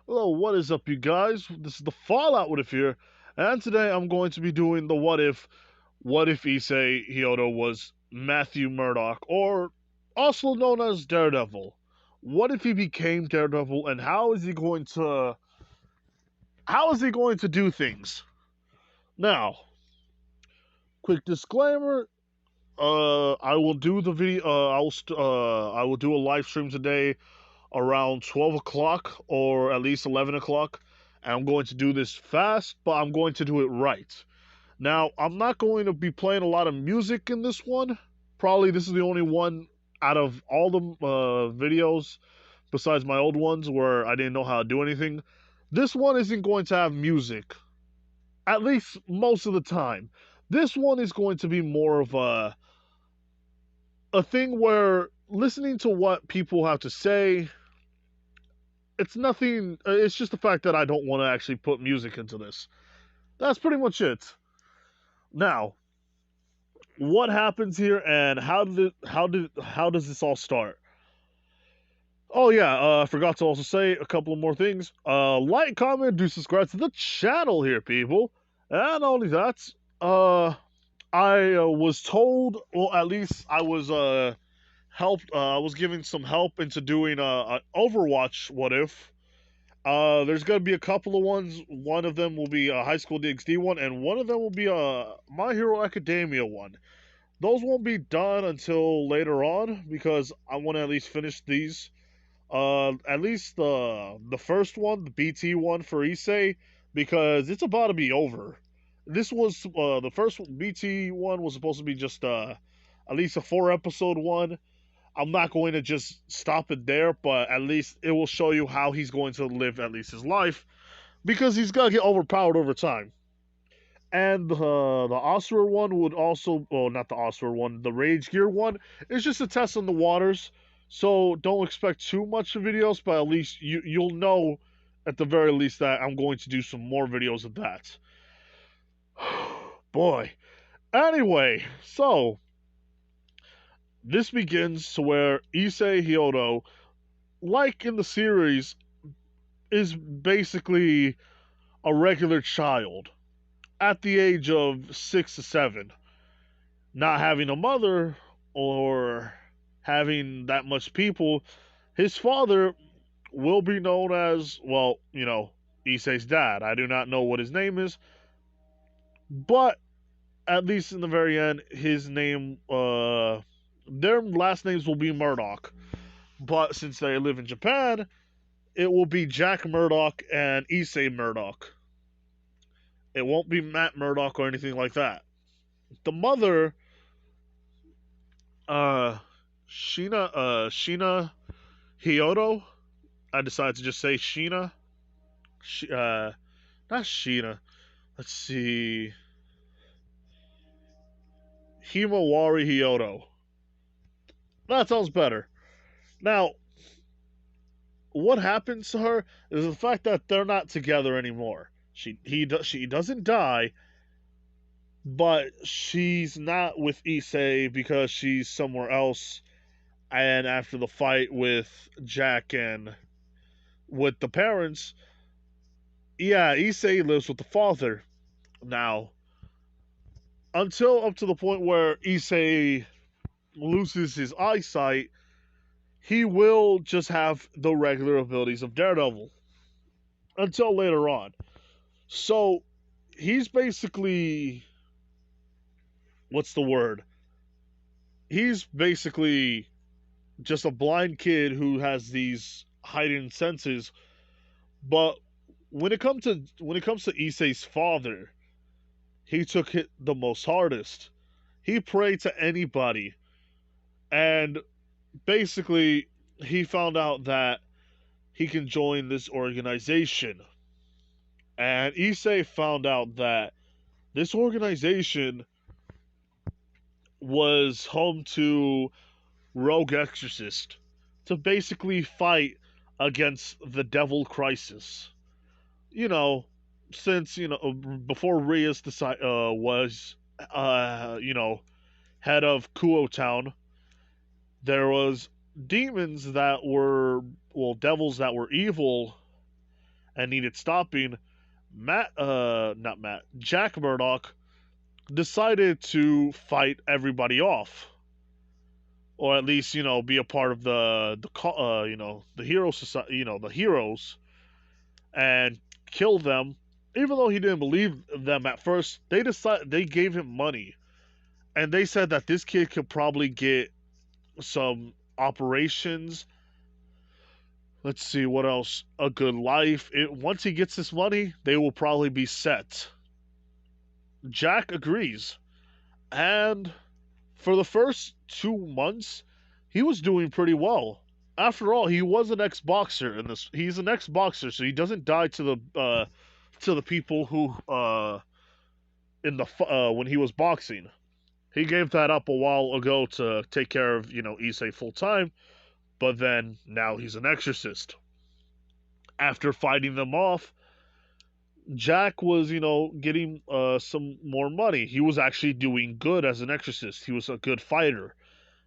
Hello, what is up, you guys? This is the Fallout What If here, and today I'm going to be doing the What If. What if Issei Hyodo was Matthew Murdock, or also known as Daredevil? What if he became Daredevil, and how is he going to do things? Now, quick disclaimer: I will do the video. I will do a live stream today around 12 o'clock or at least 11 o'clock. And I'm going to do this fast, but I'm going to do it right. Now, I'm not going to be playing a lot of music in this one. Probably this is the only one out of all the videos, besides my old ones where I didn't know how to do anything. This one isn't going to have music, at least most of the time. This one is going to be more of a thing where listening to what people have to say, it's nothing. It's just the fact that I don't want to actually put music into this. That's pretty much it. Now, what happens here, and how does this all start? Oh yeah, I forgot to also say a couple of more things. Like, comment, do subscribe to the channel here, people. And not only that, uh, I was told, well, at least I was helped. I was given some help into doing an Overwatch What If. There's gonna be a couple of ones. One of them will be a High School DxD one, and one of them will be a My Hero Academia one. Those won't be done until later on because I want to at least finish these. At least the first one, the BT one for Issei, because it's about to be over. This was the first BT one was supposed to be just at least a 4 episode one. I'm not going to just stop it there, but at least it will show you how he's going to live at least his life because he's gonna get overpowered over time. And the Oscar one would also, well, not the Oscar one, the Rage Gear one is just a test on the waters. So don't expect too much of videos, but at least you'll know at the very least that I'm going to do some more videos of that. Boy. Anyway, so this begins to where Issei Hyodo, like in the series, is basically a regular child at the age of 6 to 7, not having a mother or having that much people. His father will be known as, well, Issei's dad. I do not know what his name is, but at least in the very end, his name, their last names will be Murdoch. But since they live in Japan, it will be Jack Murdoch and Issei Murdoch. It won't be Matt Murdoch or anything like that. The mother, uh, Sheena Hyodo. I decided to just say Sheena. Not Sheena. Let's see. Himawari Hyodo. That sounds better. Now, what happens to her is the fact that they're not together anymore. She doesn't die, but she's not with Issei because she's somewhere else. And after the fight with Jack and with the parents, yeah, Issei lives with the father now. Until up to the point where Issei loses his eyesight, he will just have the regular abilities of Daredevil until later on. So he's basically, what's the word? He's basically just a blind kid who has these heightened senses. But when it comes to Issei's father, he took it the most hardest. He prayed to anybody, and basically he found out that he can join this organization. And Issei found out that this organization was home to rogue exorcist to basically fight against the devil crisis. You know, since before Rias was head of Kuo Town, there was demons that were, well, devils that were evil, and needed stopping, not Matt, Jack Murdoch decided to fight everybody off, or at least be a part of the hero society, the heroes, and kill them. Even though he didn't believe them at first, they gave him money, and they said that this kid could probably get some operations. Let's see what else. A good life. Once he gets this money, they will probably be set. Jack agrees, and for the first 2 months, he was doing pretty well. After all, he was an ex-boxer, and he's an ex-boxer, so he doesn't die to the people who when he was boxing. He gave that up a while ago to take care of Issei full time, but then now he's an exorcist. After fighting them off, Jack was getting some more money. He was actually doing good as an exorcist. He was a good fighter.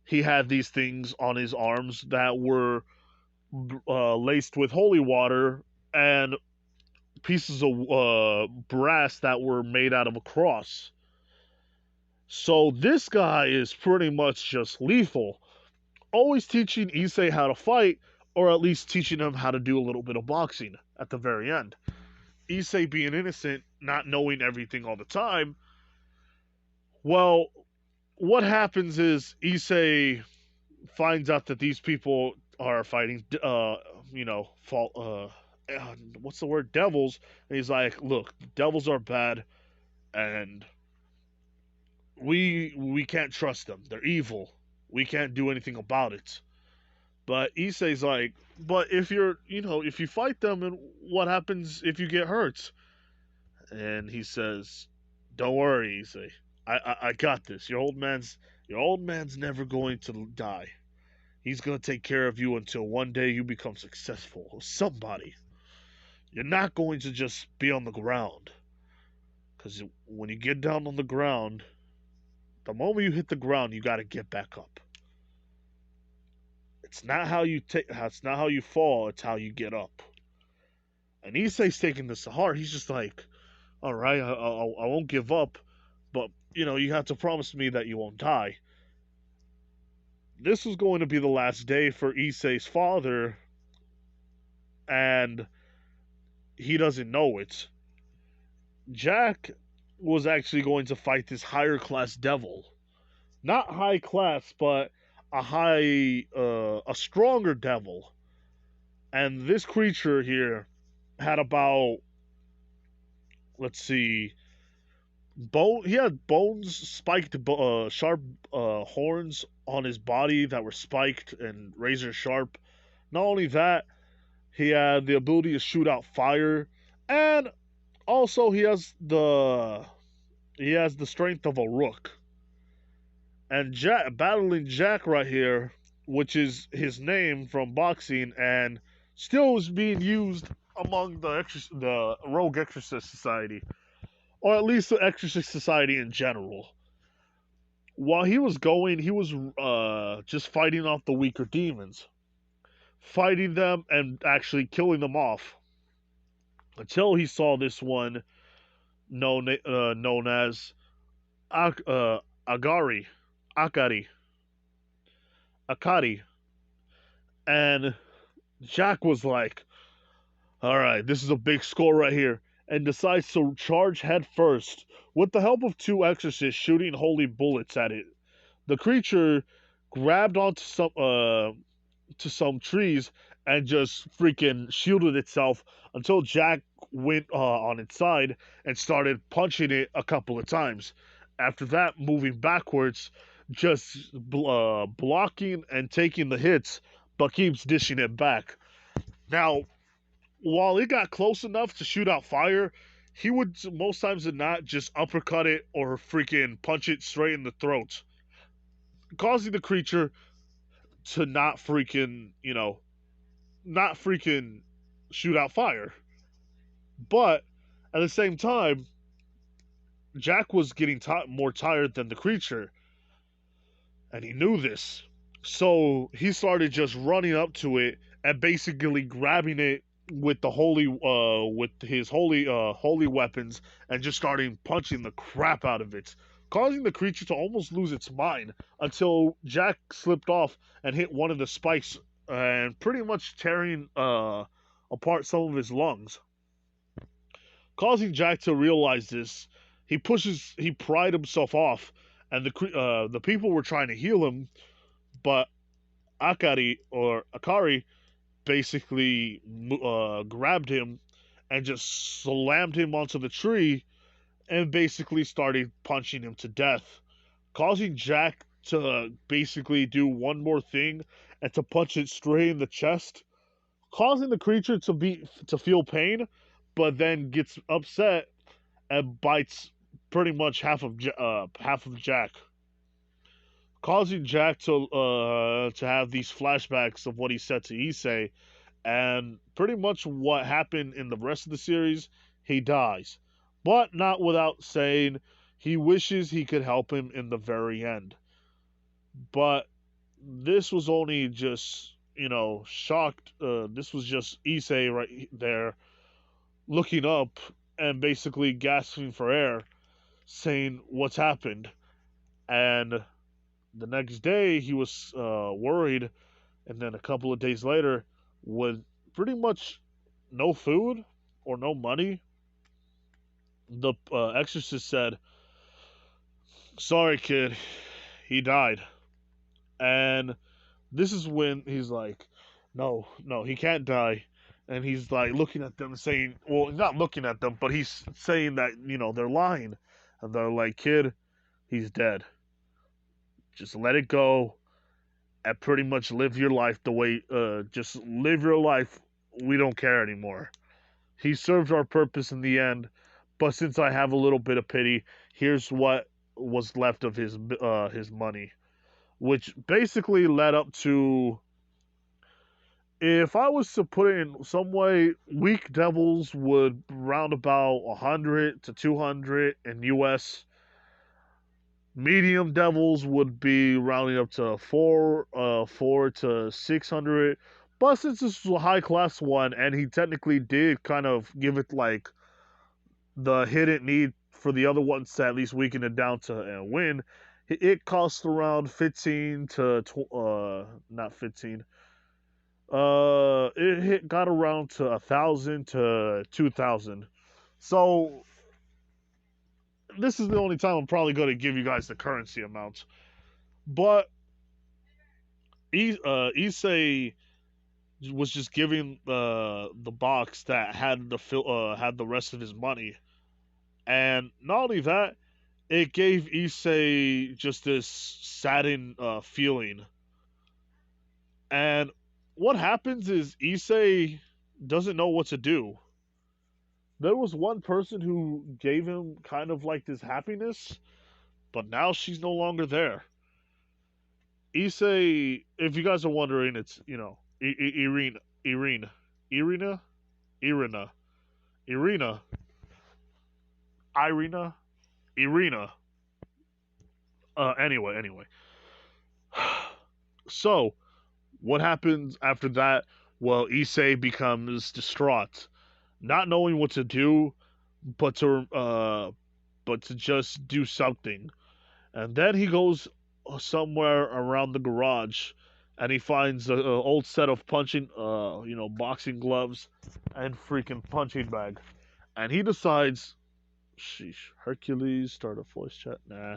He had these things on his arms that were laced with holy water and pieces of brass that were made out of a cross. So this guy is pretty much just lethal. Always teaching Issei how to fight, or at least teaching him how to do a little bit of boxing at the very end. Issei being innocent, not knowing everything all the time. Well, what happens is Issei finds out that these people are fighting, what's the word? Devils. And he's like, look, devils are bad, and we can't trust them. They're evil. We can't do anything about it. But Issei's like, but if if you fight them, and what happens if you get hurt? And he says, don't worry, Issei. I got this. Your old man's never going to die. He's gonna take care of you until one day you become successful or somebody. You're not going to just be on the ground. Because when you get down on the ground, the moment you hit the ground, you gotta get back up. It's not how you fall, it's how you get up. And Issei's taking this to heart. He's just like, all right, I won't give up, but you have to promise me that you won't die. This was going to be the last day for Issei's father, and he doesn't know it. Jack was actually going to fight this higher class devil. Not high class, but a stronger devil. And this creature here had about, let's see, he had bones, spiked, sharp horns on his body that were spiked and razor sharp. Not only that, he had the ability to shoot out fire, and also he has the strength of a rook. And battling Jack right here, which is his name from boxing, and still is being used among the Rogue Exorcist Society, or at least the Exorcist Society in general. While he was just fighting off the weaker demons, fighting them and actually killing them off, until he saw this one known as Akari, and Jack was like, all right, this is a big score right here, and decides to charge head first with the help of two exorcists shooting holy bullets at it. The creature grabbed onto some trees and just freaking shielded itself until Jack went on its side and started punching it a couple of times. After that, moving backwards, just blocking and taking the hits, but keeps dishing it back. Now, while it got close enough to shoot out fire, he would most times than not just uppercut it or freaking punch it straight in the throat, causing the creature to not freaking shoot out fire. But at the same time, Jack was getting more tired than the creature, and he knew this. So he started just running up to it and basically grabbing it with with his holy weapons and just starting punching the crap out of it, causing the creature to almost lose its mind until Jack slipped off and hit one of the spikes and pretty much tearing apart some of his lungs. Causing Jack to realize this, he pried himself off, and the people were trying to heal him, but Akari basically grabbed him and just slammed him onto the tree and basically started punching him to death, causing Jack to basically do one more thing and to punch it straight in the chest, causing the creature to feel pain, but then gets upset and bites pretty much half of Jack, causing Jack to have these flashbacks of what he said to Issei, and pretty much what happened in the rest of the series. He dies, but not without saying he wishes he could help him in the very end. But this was only just shocked. This was just Issei right there looking up and basically gasping for air, saying what's happened. And the next day he was worried, and then a couple of days later, with pretty much no food or no money, the exorcist said, "Sorry, kid, he died." And this is when he's like, "No, no, he can't die." And he's like looking at them, saying, "Well, not looking at them, but he's saying that they're lying." And they're like, "Kid, he's dead. Just let it go and pretty much live your life the way. Just live your life. We don't care anymore. He served our purpose in the end, but since I have a little bit of pity, here's what was left of his money," which basically led up to, if I was to put it in some way, weak devils would round about 100 to 200 in US. Medium devils would be rounding up to 4 to 600. But since this was a high class one, and he technically did kind of give it like the hidden need for the other ones to at least weaken it down to win, it cost around 15 to not 15. It got around to 1,000 to 2,000. So this is the only time I'm probably going to give you guys the currency amounts. But Issei was just giving the box that had the rest of his money, and not only that, it gave Issei just this saddened feeling. And what happens is Issei doesn't know what to do. There was one person who gave him kind of like this happiness, but now she's no longer there. Issei, if you guys are wondering, it's Irina, Irina, Irina, Irina, Irina, Irina. Anyway. So, what happens after that? Well, Issei becomes distraught, not knowing what to do, but to just do something. And then he goes somewhere around the garage, and he finds an old set of boxing gloves and freaking punching bag. And he decides, sheesh, Hercules, start a voice chat. Nah,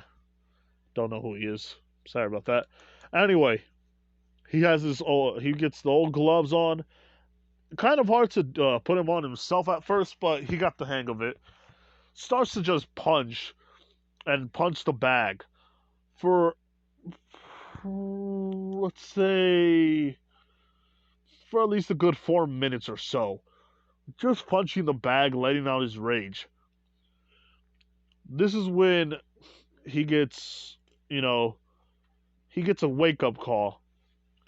don't know who he is. Sorry about that. Anyway, he gets the old gloves on. Kind of hard to put him on himself at first, but he got the hang of it. Starts to just punch the bag for, let's say, for at least a good 4 minutes or so. Just punching the bag, letting out his rage. This is when he gets, he gets a wake up call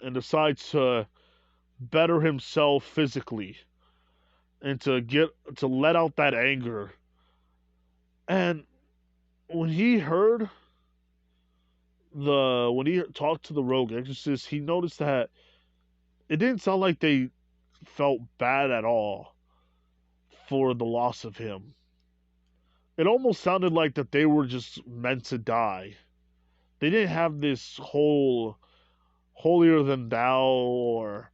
and decides to better himself physically and to let out that anger. And when he talked to the rogue exorcist, he noticed that it didn't sound like they felt bad at all for the loss of him. It almost sounded like that they were just meant to die. They didn't have this whole holier than thou or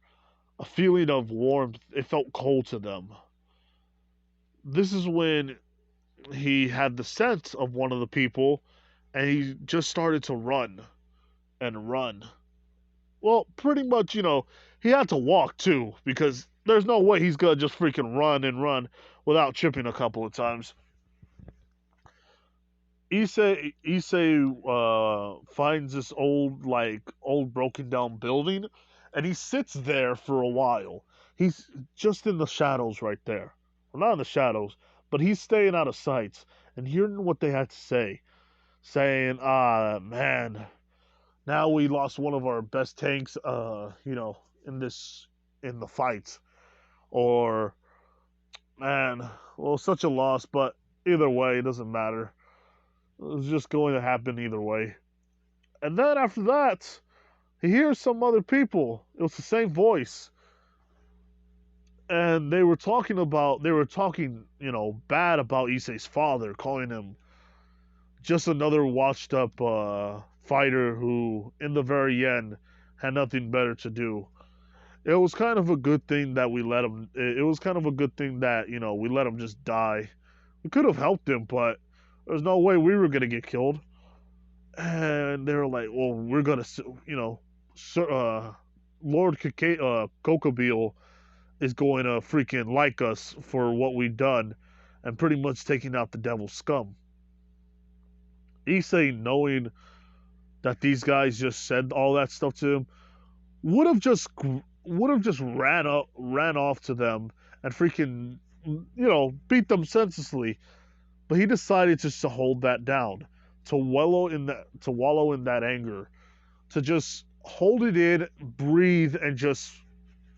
a feeling of warmth. It felt cold to them. This is when he had the scent of one of the people and he just started to run and run. Well, pretty much, he had to walk too because there's no way he's gonna just freaking run and run without tripping a couple of times. Issei finds this old broken down building, and he sits there for a while. He's just in the shadows right there. Well, not in the shadows, but he's staying out of sight and hearing what they had to say. Saying, man, now we lost one of our best tanks, in the fight. Or, man, well, such a loss, but either way, it doesn't matter. It was just going to happen either way. And then after that, he hears some other people. It was the same voice. And they were talking, bad about Issei's father, calling him just another washed up fighter who, in the very end, had nothing better to do. It was kind of a good thing that we let him, it was kind of a good thing that, we let him just die. We could have helped him, but there's no way we were going to get killed. And they were like, well, we're gonna, Sir, Lord Kokobeel is going to freaking like us for what we've done, and pretty much taking out the devil's scum. Issei, knowing that these guys just said all that stuff to him, would have just ran off to them and freaking, beat them senselessly. But he decided just to hold that down, to wallow in that anger, to just hold it in, breathe, and just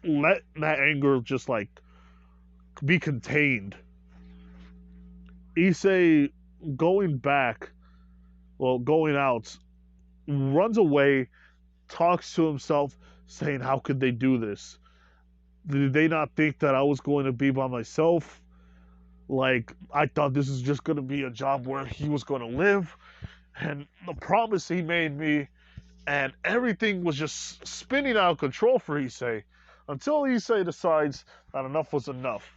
let that anger just like be contained. Issei going back, going out, runs away, talks to himself, saying, "How could they do this? Did they not think that I was going to be by myself? Like, I thought this was just going to be a job where he was going to live, and the promise he made me, and everything was just spinning out of control for Issei, until Issei decides that enough was enough.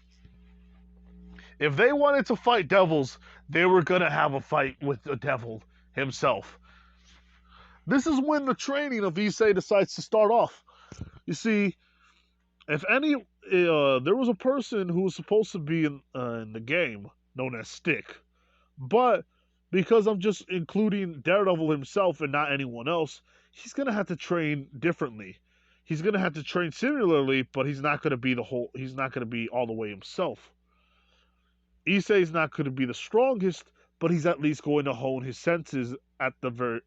If they wanted to fight devils, they were going to have a fight with the devil himself. This is when the training of Issei decides to start off. You see, if any, there was a person who was supposed to be in the game known as Stick, but because I'm just including Daredevil himself and not anyone else, he's gonna have to train differently. He's gonna have to train similarly, but he's not gonna be he's not gonna be all the way himself. Issei's not gonna be the strongest, but he's at least going to hone his senses at the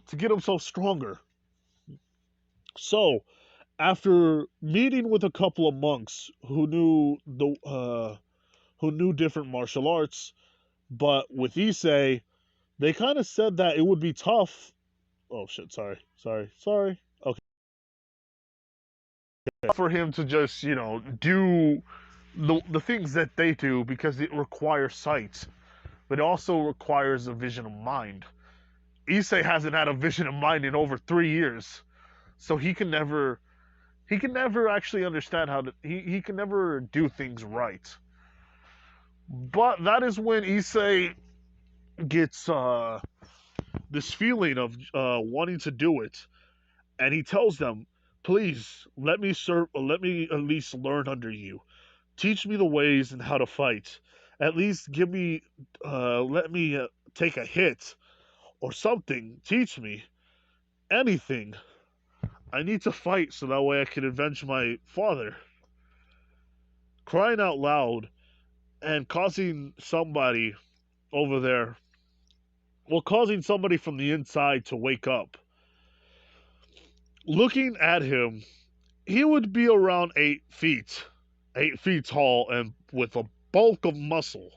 to get himself stronger. So, after meeting with a couple of monks who knew different martial arts, but with Issei, they kind of said that it would be tough. Oh shit! Sorry. Okay, for him to just do the things that they do because it requires sight, but it also requires a vision of mind. Issei hasn't had a vision of mind in over 3 years, so he can never actually understand how to he can never do things right. But that is when Issei gets this feeling of wanting to do it, and he tells them, "Please let me at least learn under you. Teach me the ways and how to fight. At least let me take a hit or something. Teach me anything. I need to fight so that way I can avenge my father." Crying out loud and causing somebody over there, causing somebody from the inside to wake up. Looking at him, he would be around 8 feet, 8 feet tall, and with a bulk of muscle.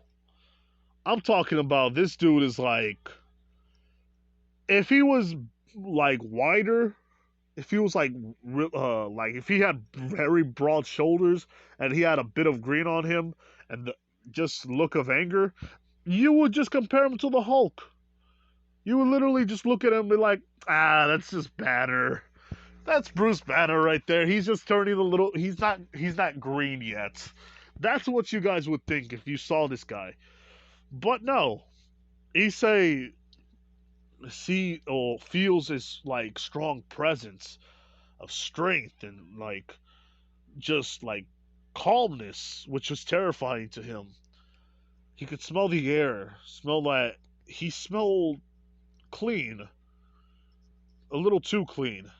I'm talking about this dude is like, if he was like wider, if he was like if he had very broad shoulders and he had a bit of green on him and just look of anger, you would just compare him to the Hulk. You would literally just look at him and be like, ah, that's just Banner. That's Bruce Banner right there. He's just turning a little. He's not green yet. That's what you guys would think if you saw this guy. But no, Issei or feels his like strong presence of strength and like just like calmness, which was terrifying to him. He could smell the air, smell that he smelled clean, a little too clean.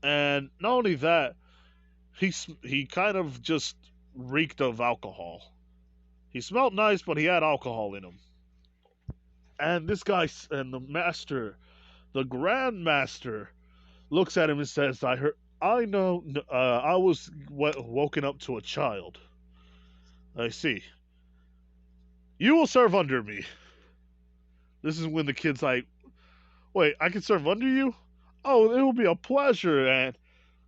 And not only that, he kind of just reeked of alcohol. He smelled nice, but he had alcohol in him. And this guy and the master, the Grand Master, looks at him and says, "I heard, I know, I was woken up to a child. I see. You will serve under me." This is when the kid's like, "Wait, I can serve under you? Oh, it will be a pleasure." And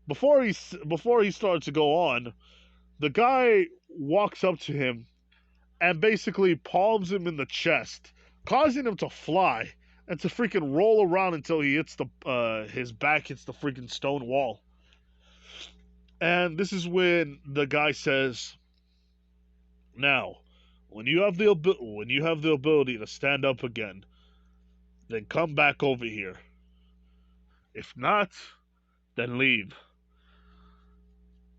before he starts to go on, the guy walks up to him and basically palms him in the chest, causing him to fly and to freaking roll around until he hits his back hits the freaking stone wall. And this is when the guy says, "Now, when you have the ability to stand up again, then come back over here. If not, then leave."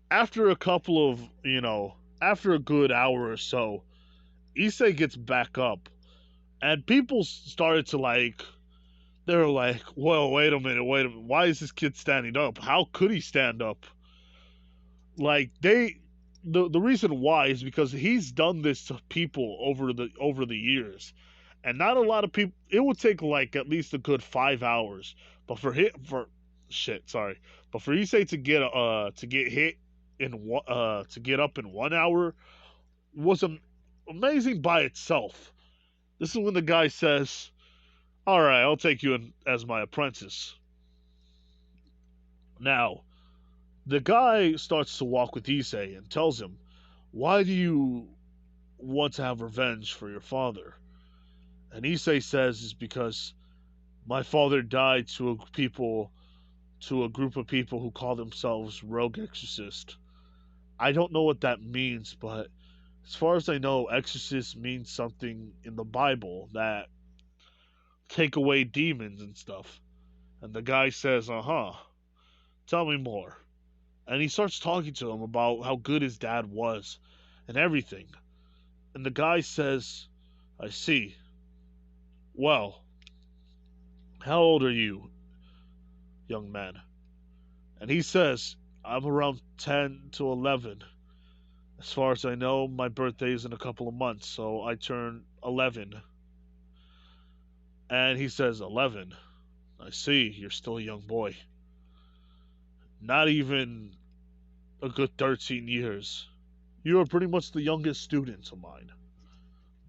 After a couple of, after a good hour or so, Issei gets back up, and people started to they were like, "Whoa, wait a minute, why is this kid standing up? How could he stand up?" Like the reason why is because he's done this to people over the years, and not a lot of people. It would take like at least a good 5 hours, but but for Issei to get hit to get up in 1 hour was amazing by itself. This is when the guy says, "All right, I'll take you in as my apprentice." Now, the guy starts to walk with Issei and tells him, "Why do you want to have revenge for your father?" And Issei says, "It's because my father died to a group of people who call themselves rogue exorcist. I don't know what that means, but as far as I know, exorcist means something in the Bible that take away demons and stuff." And the guy says, "Uh-huh, tell me more." And he starts talking to him about how good his dad was and everything. And the guy says, "I see. Well, how old are you, young man?" And he says, "I'm around 10 to 11. As far as I know, my birthday is in a couple of months, so I turn 11. And he says, 11. I see, you're still a young boy. Not even a good 13 years. You are pretty much the youngest student of mine.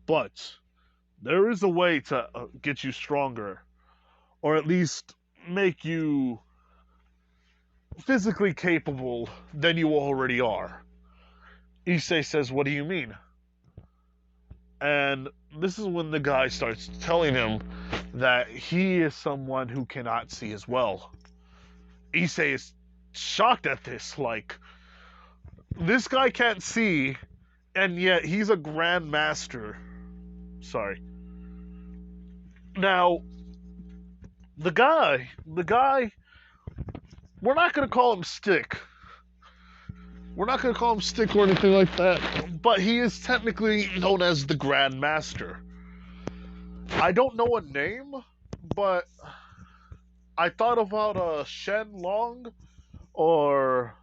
But there is a way to get you stronger, or at least make you physically capable than you already are." Issei says, "What do you mean?" And this is when the guy starts telling him that he is someone who cannot see as well. Issei is shocked at this. Like, this guy can't see, and yet he's a Grand Master. Sorry. Now, the guy, we're not going to call him Stick. We're not going to call him Stick or anything like that, but he is technically known as the Grand Master. I don't know a name, but I thought about Shen Long or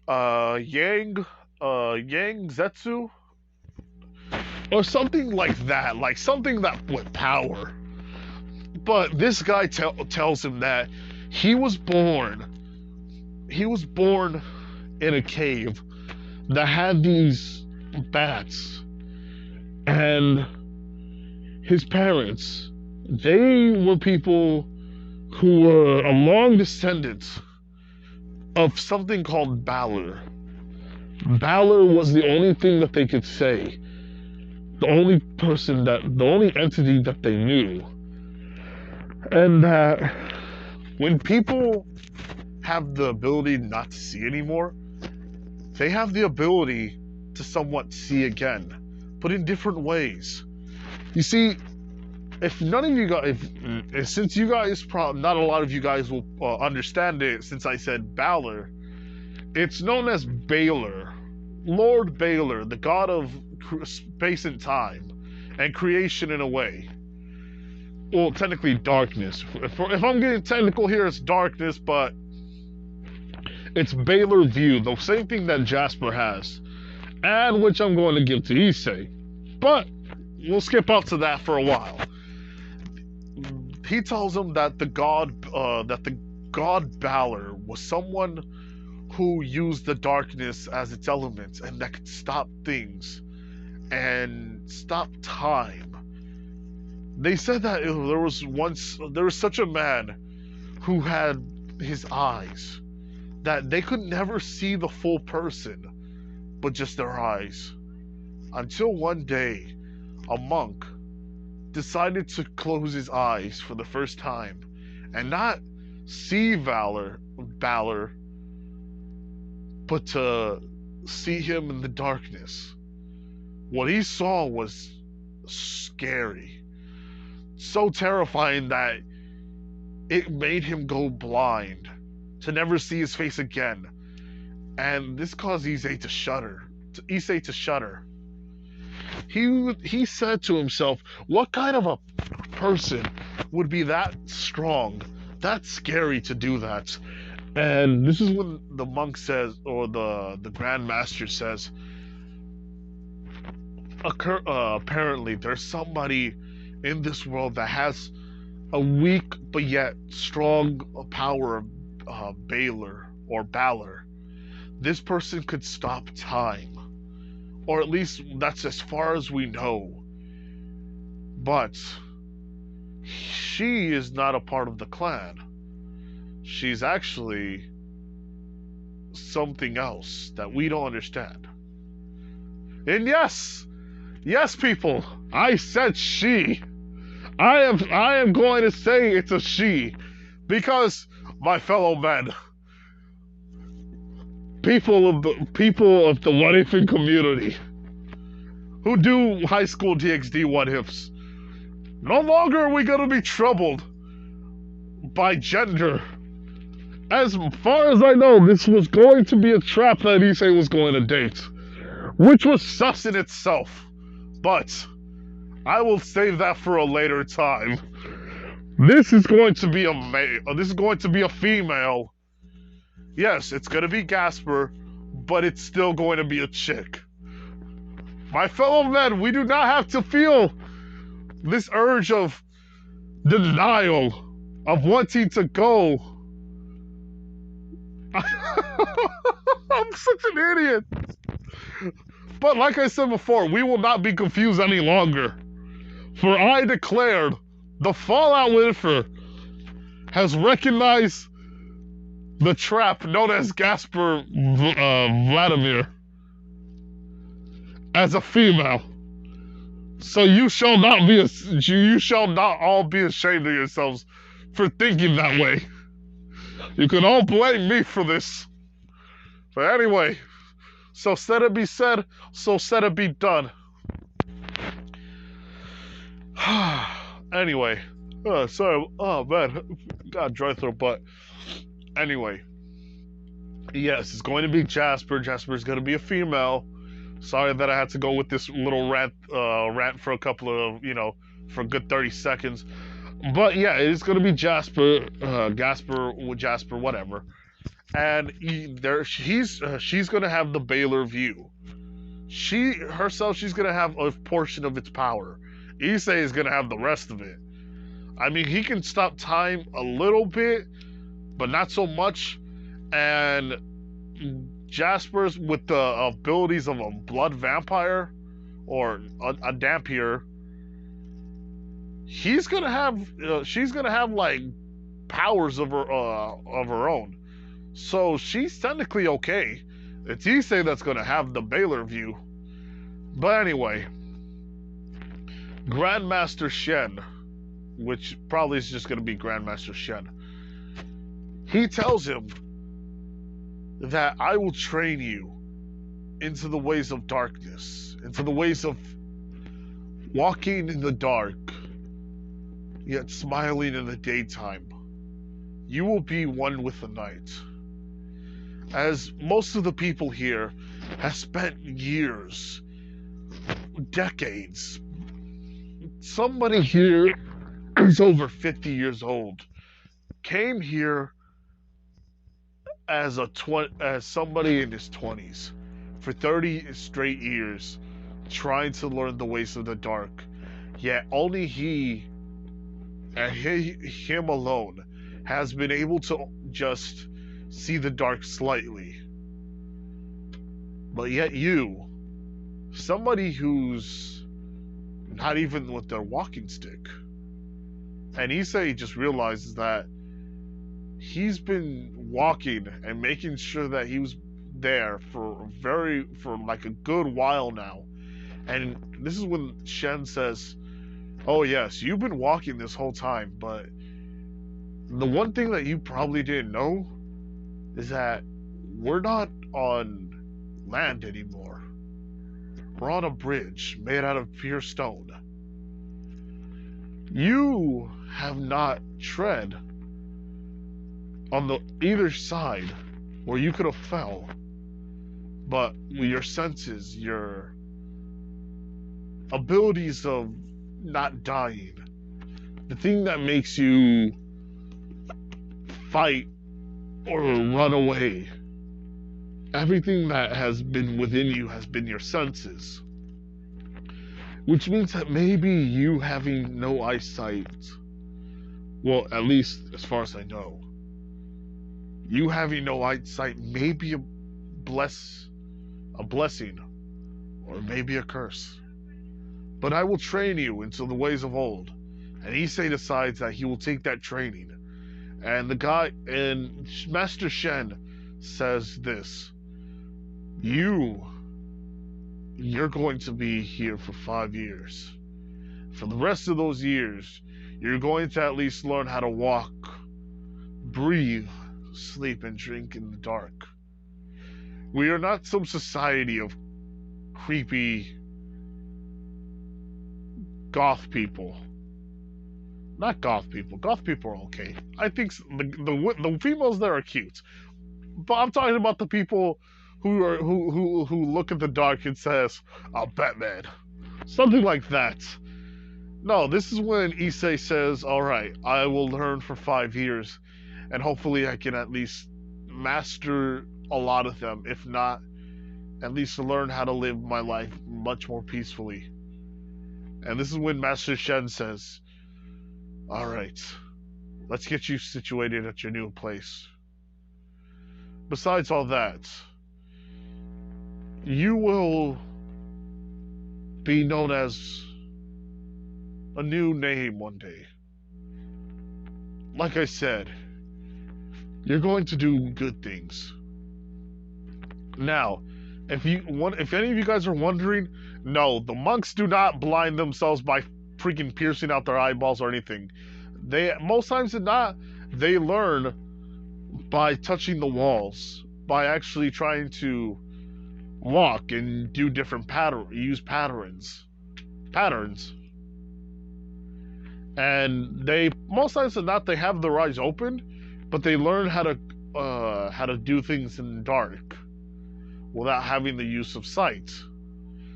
Yang Zetsu or something like that, like something that with power. But this guy tells him that he was born in a cave that had these bats, and his parents, they were people who were a long descendant of something called Balor. Balor was the only thing that they could say, the only entity that they knew. And that when people have the ability not to see anymore, they have the ability to somewhat see again, but in different ways. You see, if none of you guys, since you guys, not a lot of you guys will understand it, since I said Balor, it's known as Balor, Lord Balor, the god of space and time, and creation in a way. Well, technically darkness. If I'm getting technical here, it's darkness, but it's Balor view, the same thing that Jasper has, and which I'm going to give to Issei. But we'll skip up to that for a while. He tells him that the god Balor was someone who used the darkness as its element and that could stop things and stop time. They said that there was such a man who had his eyes that they could never see the full person, but just their eyes. Until one day, a monk decided to close his eyes for the first time and not see Balor, but to see him in the darkness. What he saw was scary, so terrifying that it made him go blind, to never see his face again. And this caused Issei to shudder. He said to himself, what kind of a person would be that strong, that scary to do that? And this is when the monk says, or the Grand Master says, apparently there's somebody in this world that has a weak but yet strong power of Balor. This person could stop time. Or at least that's as far as we know. But she is not a part of the clan. She's actually something else that we don't understand. And yes, people, I said she. I am going to say it's a she, because my fellow men, people of the What Ifing community who do high school DxD What Ifs, no longer are we going to be troubled by gender. As far as I know, this was going to be a trap that Issei was going to date, which was sus in itself. But I will save that for a later time. This is going to be a female. Yes, it's going to be Gasper, but it's still going to be a chick. My fellow men, we do not have to feel this urge of denial, of wanting to go. I'm such an idiot. But like I said before, we will not be confused any longer. For I declared, the Fallout Wither has recognized the trap known as Gasper Vladimir as a female. So you shall not all be ashamed of yourselves for thinking that way. You can all blame me for this. But anyway, so said it be said, so said it be done. Anyway, sorry, oh man, got a dry throat, but anyway, yes, it's going to be Jasper. Jasper's going to be a female. Sorry that I had to go with this little rant for a couple of, for a good 30 seconds. But yeah, it is going to be Jasper, Jasper, whatever. And she's going to have the Balor view. She's going to have a portion of its power. Issei is going to have the rest of it. I mean, he can stop time a little bit, but not so much. And Jasper's with the abilities of a blood vampire or a Dampier. She's gonna have like powers of her own. So she's technically okay. It's Issei that's gonna have the Baylor view. But anyway, Grandmaster Shen, which probably is just gonna be Grandmaster Shen, he tells him that I will train you into the ways of darkness, into the ways of walking in the dark, yet smiling in the daytime. You will be one with the night. As most of the people here have spent years, decades. Somebody here who's over 50 years old came here as somebody in his 20s for 30 straight years trying to learn the ways of the dark. Yet only he and him alone has been able to just see the dark slightly. But yet you, somebody who's not even with their walking stick, and Issei just realizes that he's been walking and making sure that he was there for like a good while now. And this is when Shen says, oh yes, you've been walking this whole time, but the one thing that you probably didn't know is that we're not on land anymore. We're on a bridge made out of pure stone. You have not tread on the either side where you could have fell, but your senses, your abilities of not dying, the thing that makes you fight or run away, everything that has been within you has been your senses. Which means that maybe you having no eyesight, well, at least as far as I know, you having no eyesight may be a blessing, or maybe a curse. But I will train you into the ways of old. And Issei decides that he will take that training. And Master Shen says this: you're going to be here for 5 years. For the rest of those years, you're going to at least learn how to walk, breathe, sleep, and drink in the dark. We are not some society of creepy goth people. Not goth people. Goth people are okay. I think the females there are cute, but I'm talking about the people who look at the dark and says, "I'm Batman," something like that. No, this is when Issei says, "All right, I will learn for 5 years, and hopefully I can at least master a lot of them. If not, at least learn how to live my life much more peacefully." And this is when Master Shen says, "All right, let's get you situated at your new place. Besides all that, you will be known as a new name one day. Like I said, you're going to do good things. Now, if any of you guys are wondering, no, the monks do not blind themselves by freaking piercing out their eyeballs or anything. They, most times than not, they learn by touching the walls, by actually trying to walk and do different patterns. And they, most times than not, they have their eyes open, but they learn how to do things in the dark without having the use of sight,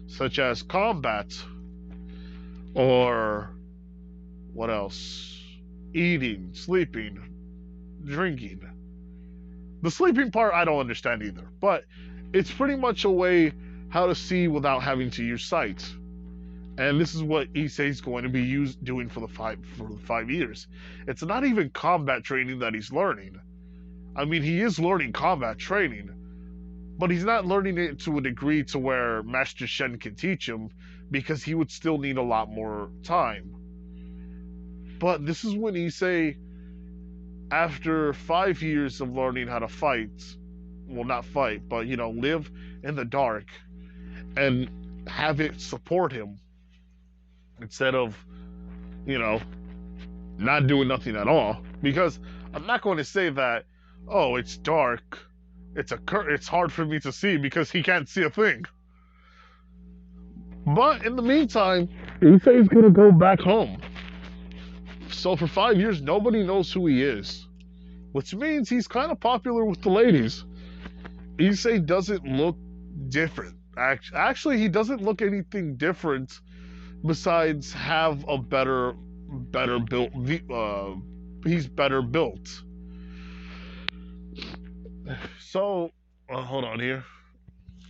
such as combat, or what else? Eating, sleeping, drinking. The sleeping part I don't understand either, but it's pretty much a way how to see without having to use sight. And this is what Issei's going to be doing for the 5 years. It's not even combat training that he's learning. I mean, he is learning combat training, but he's not learning it to a degree to where Master Shen can teach him, because he would still need a lot more time. But this is when Issei after 5 years of learning how to fight, well, not fight, but live in the dark and have it support him instead of, you know, not doing nothing at all. Because I'm not going to say that, oh, it's dark, it's hard for me to see because he can't see a thing. But in the meantime, Issei's gonna go back home. So for 5 years, nobody knows who he is, which means he's kind of popular with the ladies. Issei doesn't look different. Actually, he doesn't look anything different besides have a better built. He's better built. So, hold on here.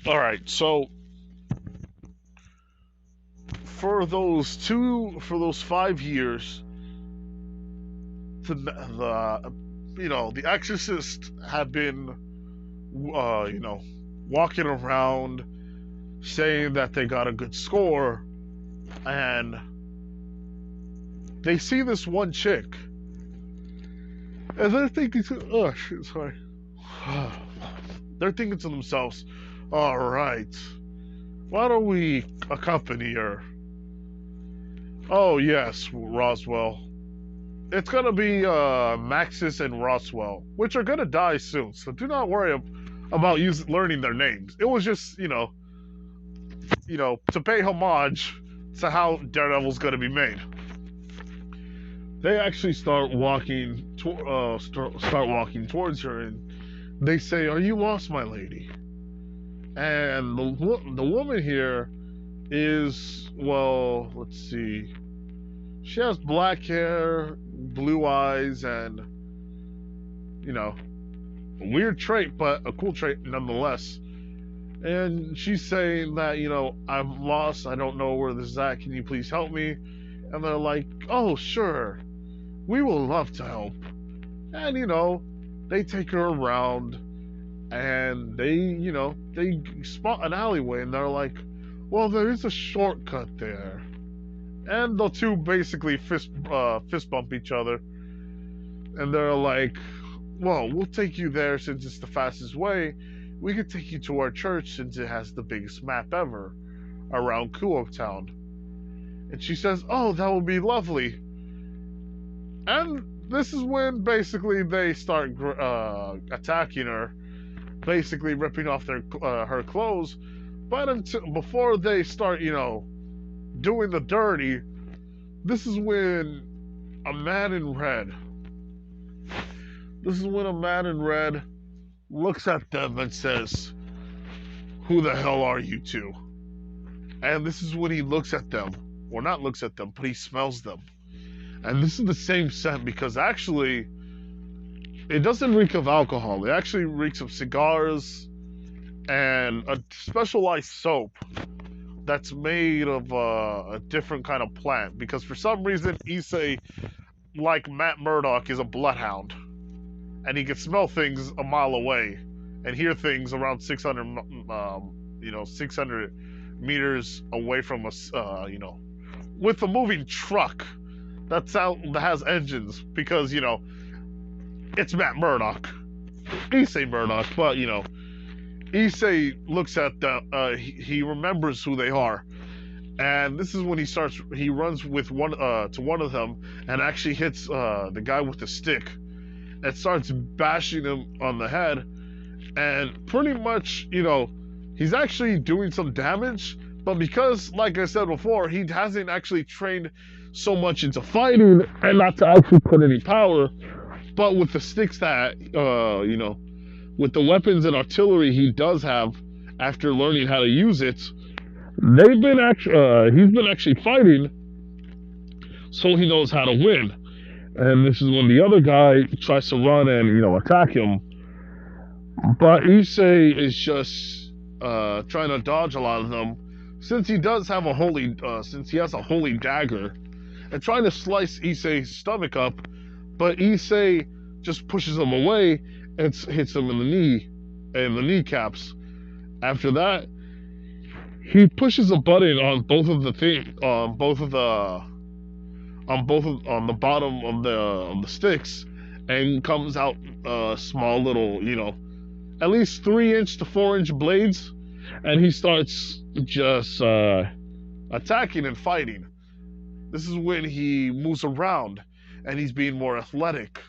All right, so for those 5 years, the Exorcist had been, walking around saying that they got a good score, and they see this one chick, and they're thinking they're thinking to themselves, all right, why don't we accompany her? Oh yes, Roswell. It's gonna be Maxis and Roswell, which are gonna die soon, so do not worry about learning their names. It was just, to pay homage to how Daredevil's gonna be made. They actually start walking towards her, and they say, "Are you lost, my lady?" And the woman here is, well, let's see. She has black hair, blue eyes, and, a weird trait, but a cool trait nonetheless. And she's saying that, I'm lost, I don't know where this is at, can you please help me? And they're like, oh, sure, we will love to help. And, they take her around, and they spot an alleyway, and they're like, well, there is a shortcut there. And the two basically fist bump each other. And they're like, well, we'll take you there since it's the fastest way. We could take you to our church since it has the biggest map ever around Kuo Town. And she says, oh, that would be lovely. And this is when basically they start attacking her, basically ripping off her clothes. But before they start, doing the dirty, this is when a man in red looks at them and says, who the hell are you two? And this is when he looks at them, or not looks at them, but he smells them. And this is the same scent, because actually it doesn't reek of alcohol. It actually reeks of cigars and a specialized soap that's made of a different kind of plant, because for some reason Issei, like Matt Murdock, is a bloodhound, and he can smell things a mile away and hear things around 600 meters away from us, with a moving truck that has engines, because it's Matt Murdock, Issei Murdock. But Issei looks at them, he remembers who they are, and this is when he runs with one to one of them and actually hits the guy with the stick and starts bashing him on the head, and pretty much, he's actually doing some damage, but because, like I said before, he hasn't actually trained so much into fighting and not to actually put any power, but with the sticks that, with the weapons and artillery he does have after learning how to use it, he's been actually fighting, so he knows how to win. And this is when the other guy tries to run and, attack him. But Issei is just trying to dodge a lot of them, since he does have since he has a holy dagger, and trying to slice Issei's stomach up, but Issei just pushes him away and hits him in the kneecaps. After that, he pushes a button on both of the bottom of the sticks, and comes out small little, at least 3-inch to 4-inch blades, and he starts just attacking and fighting. This is when he moves around and he's being more athletic.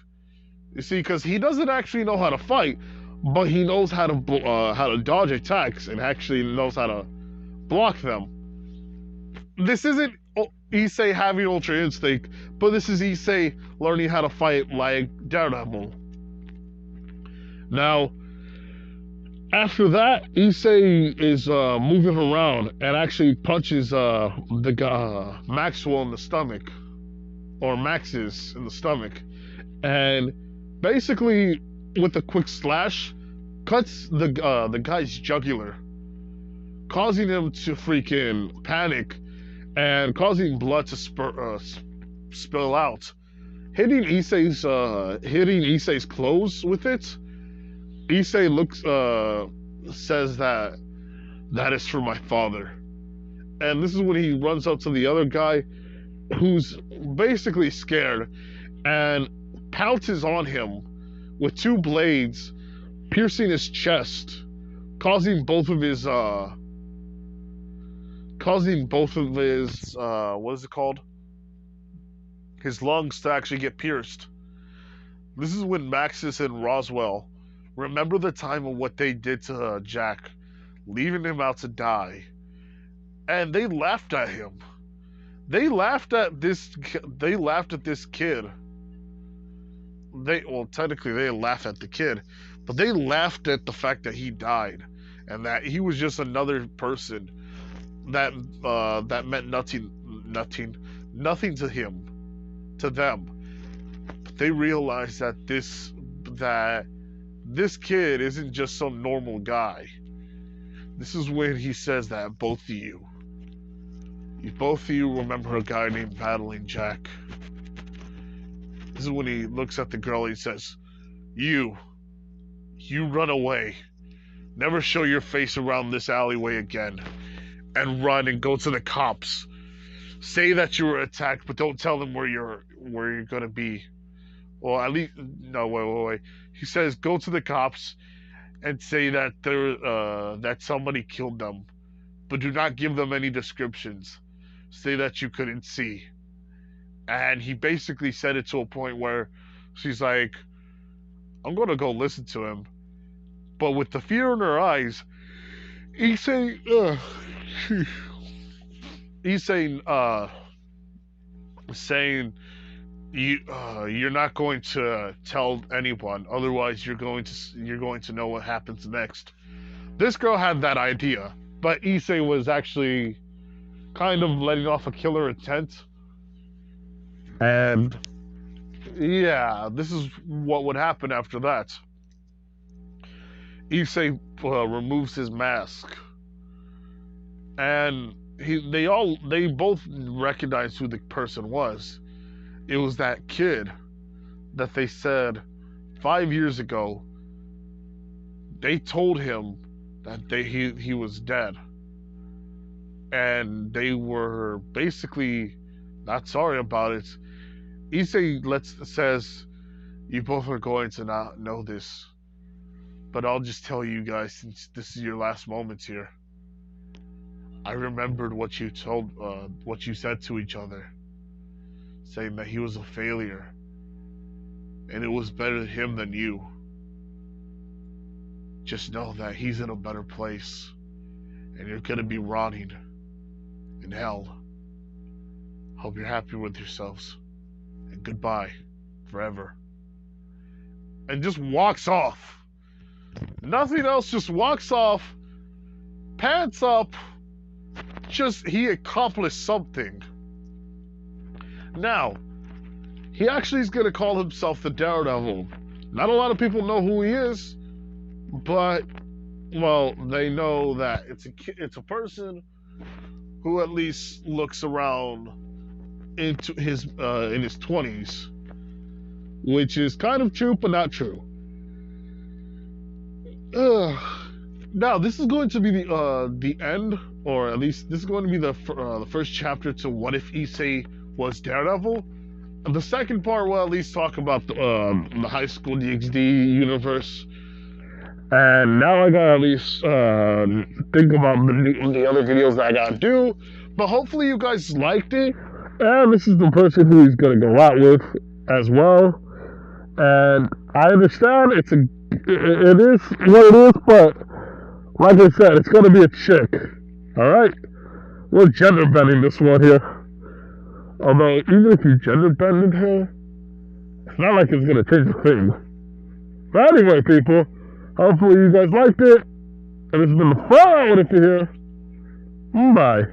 You see, because he doesn't actually know how to fight, but he knows how to dodge attacks and actually knows how to block them. This isn't Issei having Ultra Instinct, but this is Issei learning how to fight like Daredevil. Now, after that, Issei is moving around and actually punches the guy, Maxwell in the stomach, or Max's in the stomach, and basically with a quick slash, cuts the guy's jugular, causing him to freaking panic and causing blood to spill out, hitting Issei's clothes with it. Issei says that is for my father. And this is when he runs up to the other guy who's basically scared and pounces on him with 2 blades, piercing his chest, causing both of his what is it called? His lungs to actually get pierced. This is when Maxis and Roswell remember the time of what they did to Jack, leaving him out to die. And they laughed at him. They laughed at this kid. Technically they laughed at the kid, but they laughed at the fact that he died and that he was just another person that meant nothing to them. But they realized that this kid isn't just some normal guy. This is when he says that both of you remember a guy named Battling Jack. This is when he looks at the girl and he says, you run away. Never show your face around this alleyway again. And run and go to the cops. Say that you were attacked, but don't tell them where you're gonna be. Well, at least, no, wait. He says, go to the cops and say that that somebody killed them, but do not give them any descriptions. Say that you couldn't see. And he basically said it to a point where she's like, I'm gonna go listen to him. But with the fear in her eyes, he's saying, you're not going to tell anyone, otherwise you're going to know what happens next. This girl had that idea, but Issei was actually kind of letting off a killer intent. And yeah, this is what would happen after that. Issei removes his mask, and they both recognized who the person was. It was that kid that they said 5 years ago. They told him that he was dead, and they were basically not sorry about it. Issei says, you both are going to not know this, but I'll just tell you guys, since this is your last moments here. I remembered what you said to each other, saying that he was a failure, and it was better him than you. Just know that he's in a better place, and you're gonna be rotting in hell. Hope you're happy with yourselves, and goodbye forever. And just walks off. Nothing else, just walks off, pants up. Just, he accomplished something. Now, he actually is going to call himself the Daredevil. Not a lot of people know who he is, but, well, they know that it's a person who at least looks around into his in his 20s, which is kind of true, but not true. Now, this is going to be the end, or at least this is going to be the first chapter to What If Issei Was Daredevil. The second part will at least talk about the high school DxD universe. And now I gotta at least think about the other videos that I gotta do. But hopefully you guys liked it. And this is the person who he's gonna go out with as well. And I understand it is what it is, but like I said, it's gonna be a chick. Alright? We're gender bending this one here. Although even if you gender bended her, it's not like it's gonna change a thing. But anyway, people, hopefully you guys liked it. And it's been fun with it here. Bye.